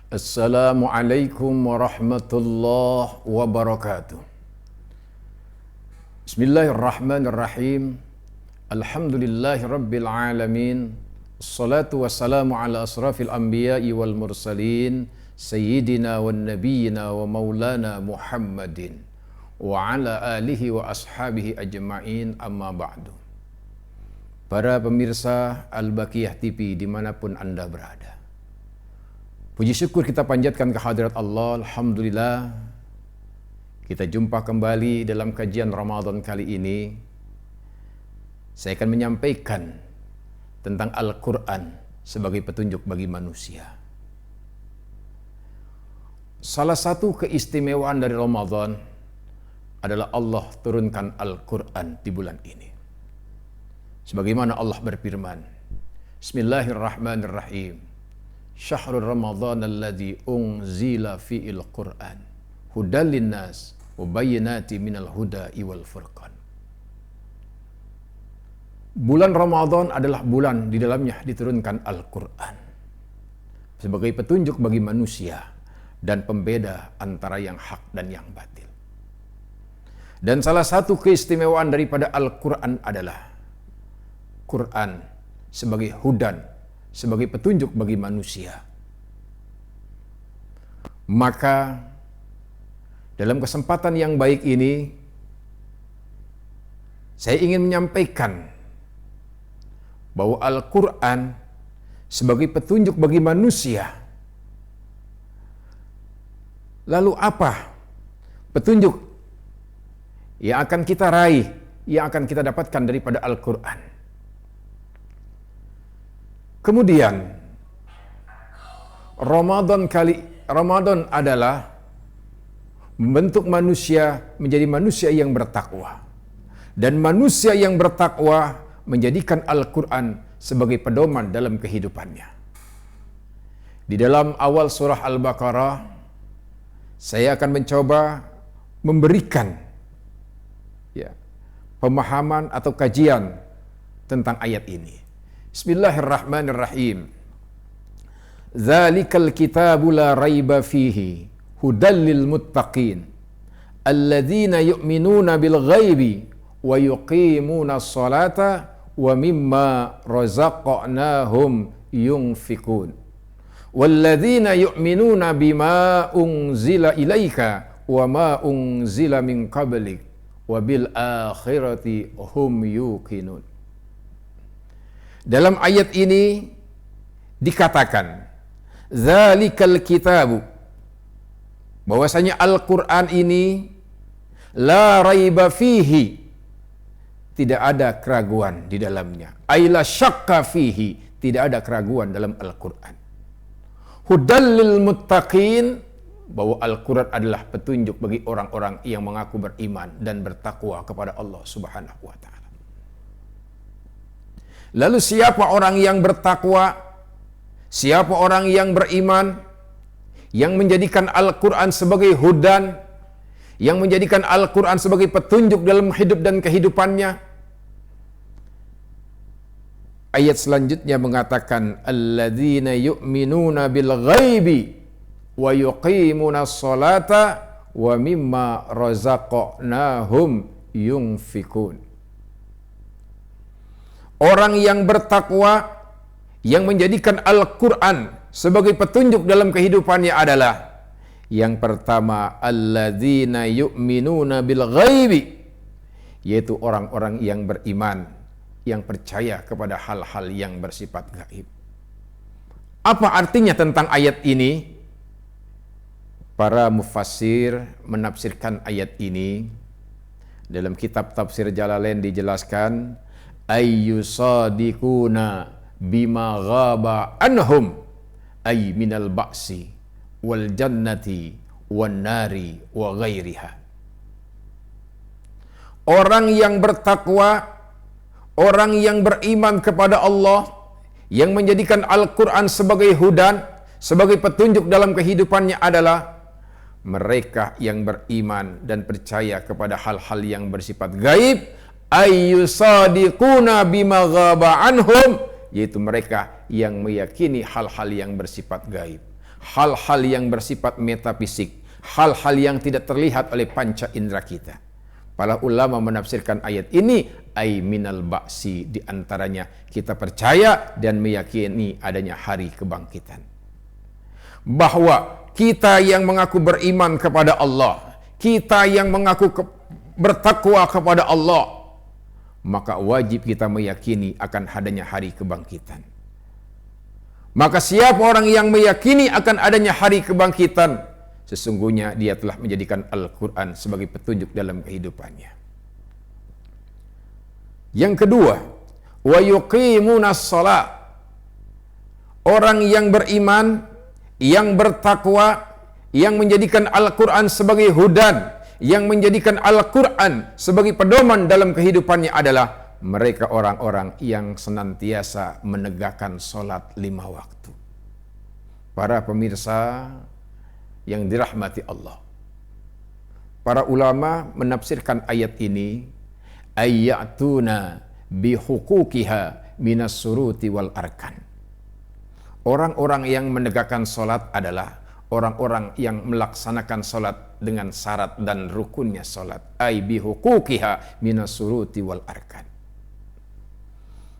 Assalamualaikum warahmatullahi wabarakatuh. Bismillahirrahmanirrahim. Alhamdulillahi rabbil alamin. Assalatu wassalamu ala asrafil anbiya'i wal mursalin, sayyidina wan nabiyyina wa maulana Muhammadin wa ala alihi wa ashabihi ajma'in, amma ba'du. Para pemirsa Al-Baqiyah TV dimanapun Anda berada, puji syukur kita panjatkan ke hadirat Allah. Alhamdulillah, kita jumpa kembali dalam kajian Ramadan kali ini. Saya akan menyampaikan tentang Al-Quran sebagai petunjuk bagi manusia. Salah satu keistimewaan dari Ramadan adalah Allah turunkan Al-Quran di bulan ini. Sebagaimana Allah berfirman, Bismillahirrahmanirrahim. Syahrul Ramadhan alladzi unzila fi'il Qur'an hudal linnas wa bayyinati minal huda'i wal furqan. Bulan Ramadan adalah bulan di dalamnya diturunkan Al-Quran sebagai petunjuk bagi manusia dan pembeda antara yang hak dan yang batil. Dan salah satu keistimewaan daripada Al-Quran adalah Quran sebagai hudan, sebagai petunjuk bagi manusia. Maka dalam kesempatan yang baik ini saya ingin menyampaikan bahwa Al-Quran sebagai petunjuk bagi manusia. Lalu apa petunjuk yang akan kita raih, yang akan kita dapatkan daripada Al-Quran? Kemudian Ramadan adalah membentuk manusia menjadi manusia yang bertakwa. Dan manusia yang bertakwa menjadikan Al-Quran sebagai pedoman dalam kehidupannya. Di dalam awal surah Al-Baqarah, saya akan mencoba memberikan pemahaman atau kajian tentang ayat ini. Bismillahirrahmanirrahim. Dzalikal kitabu la raiba fihi hudal lil muttaqin alladzina yu'minuna bil ghaibi wa yuqimuna sholata wa mimma razaqnahum yunfikun walladzina yu'minuna bima unzila ilaika wa ma unzila min qablik wa bil akhirati hum yuqinun. Dalam ayat ini dikatakan Dzalikal kitabu, bahwasanya Al-Quran ini la raiba fihi, tidak ada keraguan di dalamnya. Aila syakka fihi, tidak ada keraguan dalam Al-Quran. Hudal lil muttaqin, bahwa Al-Quran adalah petunjuk bagi orang-orang yang mengaku beriman dan bertakwa kepada Allah Subhanahu wa ta'ala. Lalu siapa orang yang bertakwa, siapa orang yang beriman, yang menjadikan Al-Quran sebagai hudan, yang menjadikan Al-Quran sebagai petunjuk dalam hidup dan kehidupannya? Ayat selanjutnya mengatakan, alladzina yu'minuna bil ghaibi wa yuqimuna sholata wa mimma razaqnahum yunfikun. Orang yang bertakwa, yang menjadikan Al-Quran sebagai petunjuk dalam kehidupannya adalah, yang pertama, alladzina yu'minuna bil ghaibi, yaitu orang-orang yang beriman, yang percaya kepada hal-hal yang bersifat gaib. Apa artinya tentang ayat ini? Para mufassir menafsirkan ayat ini. Dalam kitab tafsir Jalalain dijelaskan, ayyusadikuna bima ghaba anhum ay minal ba'si wal jannati wan nari wa ghairiha. Orang yang bertakwa, orang yang beriman kepada Allah, yang menjadikan Al-Quran sebagai hudan, sebagai petunjuk dalam kehidupannya adalah mereka yang beriman dan percaya kepada hal-hal yang bersifat gaib. Ayyusadiquna bima ghaba anhum, yaitu mereka yang meyakini hal-hal yang bersifat gaib. hal-hal yang bersifat metafisik, hal-hal yang tidak terlihat oleh panca indera kita. Para ulama menafsirkan ayat ini ay minal ba'si, di antaranya kita percaya dan meyakini adanya hari kebangkitan. Bahwa kita yang mengaku beriman kepada Allah, kita yang mengaku bertakwa kepada Allah, maka wajib kita meyakini akan adanya hari kebangkitan. Maka siapa orang yang meyakini akan adanya hari kebangkitan, sesungguhnya dia telah menjadikan Al-Quran sebagai petunjuk dalam kehidupannya. Yang kedua, wa yuqimunas shalah. Orang yang beriman, yang bertakwa, yang menjadikan Al-Quran sebagai hudan, yang menjadikan Al-Quran sebagai pedoman dalam kehidupannya adalah mereka orang-orang yang senantiasa menegakkan sholat 5 waktu. Para pemirsa yang dirahmati Allah, para ulama menafsirkan ayat ini ayyatuna bihuquqiha minas suruti wal arkan. Orang-orang yang menegakkan sholat adalah orang-orang yang melaksanakan sholat dengan syarat dan rukunnya sholat. Ay bihuquqiha minas suruti wal arkan.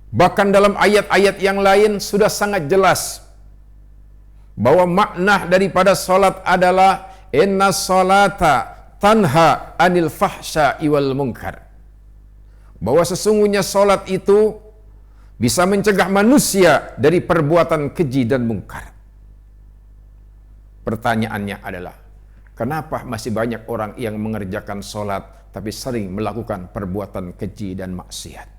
Bahkan dalam ayat-ayat yang lain sudah sangat jelas bahwa makna daripada sholat adalah inna sholata tanha anil fahsya'i wal munkar. Bahwa sesungguhnya sholat itu bisa mencegah manusia dari perbuatan keji dan mungkar. Pertanyaannya adalah, kenapa masih banyak orang yang mengerjakan sholat tapi sering melakukan perbuatan keji dan maksiat?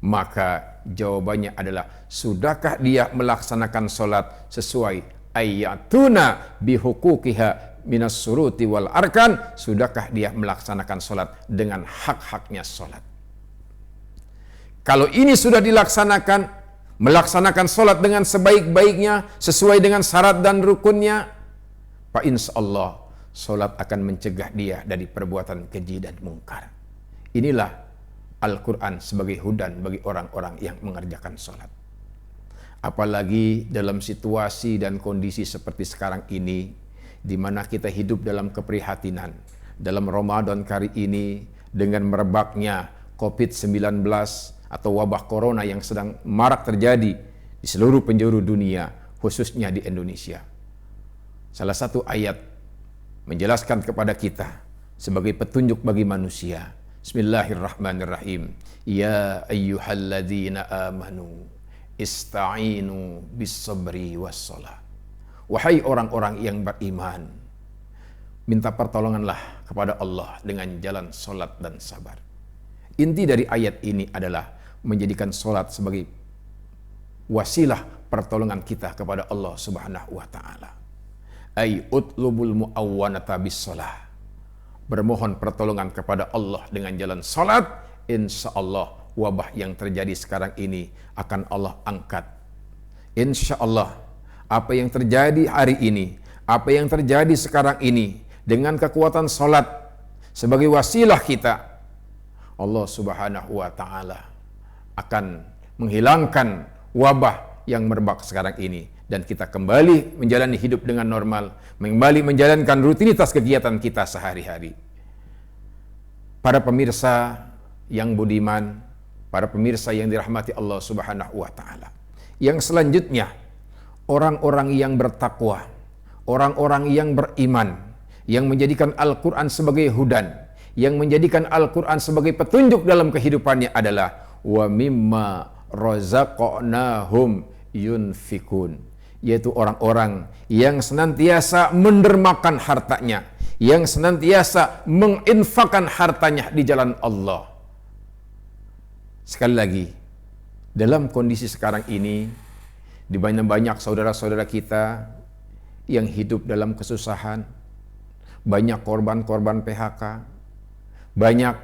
Maka jawabannya adalah, sudahkah dia melaksanakan sholat sesuai ayatuna bihuquqiha minas suruti wal arkan? Sudahkah dia melaksanakan sholat dengan hak-haknya sholat? Kalau ini sudah dilaksanakan, melaksanakan sholat dengan sebaik-baiknya, sesuai dengan syarat dan rukunnya, Pak, insya Allah sholat akan mencegah dia dari perbuatan keji dan mungkar. Inilah Al-Quran sebagai hudan bagi orang-orang yang mengerjakan sholat. Apalagi dalam situasi dan kondisi seperti sekarang ini, di mana kita hidup dalam keprihatinan, dalam Ramadan kali ini, dengan merebaknya COVID-19 atau wabah corona yang sedang marak terjadi di seluruh penjuru dunia, khususnya di Indonesia. Salah satu ayat menjelaskan kepada kita sebagai petunjuk bagi manusia. Bismillahirrahmanirrahim. Ya ayyuhalladzina amanu ista'inu bis-sabri was-shalah. Wahai orang-orang yang beriman, minta pertolonganlah kepada Allah dengan jalan salat dan sabar. Inti dari ayat ini adalah menjadikan salat sebagai wasilah pertolongan kita kepada Allah Subhanahu wa taala. Ai utlubul muawwanata bis-shalah. Bermohon pertolongan kepada Allah dengan jalan salat, insya Allah wabah yang terjadi sekarang ini akan Allah angkat. Insya Allah apa yang terjadi hari ini, apa yang terjadi sekarang ini, dengan kekuatan salat sebagai wasilah kita, Allah Subhanahu wa taala akan menghilangkan wabah yang merebak sekarang ini, dan kita kembali menjalani hidup dengan normal, kembali menjalankan rutinitas kegiatan kita sehari-hari. Para pemirsa yang budiman, para pemirsa yang dirahmati Allah Subhanahu wa taala. Yang selanjutnya, orang-orang yang bertakwa, orang-orang yang beriman, yang menjadikan Al-Quran sebagai hudan, yang menjadikan Al-Quran sebagai petunjuk dalam kehidupannya adalah wa mimma razaqnahum yunfikun, yaitu orang-orang yang senantiasa mendermakan hartanya, yang senantiasa menginfakkan hartanya di jalan Allah. Sekali lagi, dalam kondisi sekarang ini, di banyak saudara-saudara kita yang hidup dalam kesusahan, banyak korban-korban PHK, banyak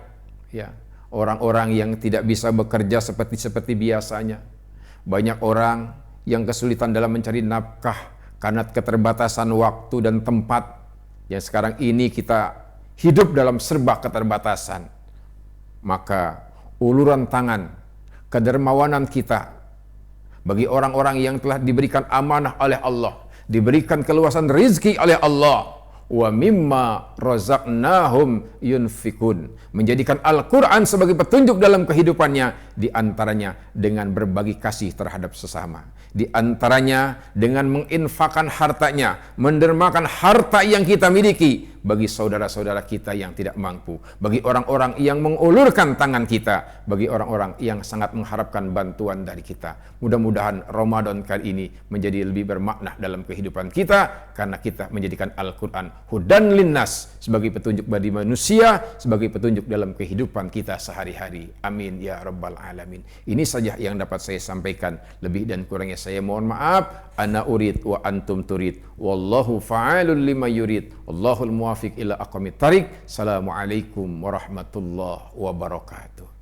ya orang-orang yang tidak bisa bekerja seperti biasanya, banyak orang yang kesulitan dalam mencari nafkah karena keterbatasan waktu dan tempat. Yang sekarang ini kita hidup dalam serba keterbatasan. Maka uluran tangan, kedermawanan kita bagi orang-orang yang telah diberikan amanah oleh Allah diberikan keluasan rizki oleh Allah. Wa mimma razaqnahum yunfikun, menjadikan Al-Quran sebagai petunjuk dalam kehidupannya, di antaranya dengan berbagi kasih terhadap sesama, di antaranya dengan menginfakkan hartanya, mendermakan harta yang kita miliki bagi saudara-saudara kita yang tidak mampu, bagi orang-orang yang mengulurkan tangan kita, bagi orang-orang yang sangat mengharapkan bantuan dari kita. Mudah-mudahan Ramadan kali ini menjadi lebih bermakna dalam kehidupan kita, karena kita menjadikan Al-Quran hudan linnas, sebagai petunjuk bagi manusia, sebagai petunjuk dalam kehidupan kita sehari-hari. Amin ya rabbal alamin. Ini saja yang dapat saya sampaikan. Lebih dan kurangnya saya mohon maaf. Ana urid wa antum turid. Wallahu fa'alul lima yurid. Wallahul muwafiq ila aqwamit thariq. Assalamualaikum warahmatullahi wabarakatuh.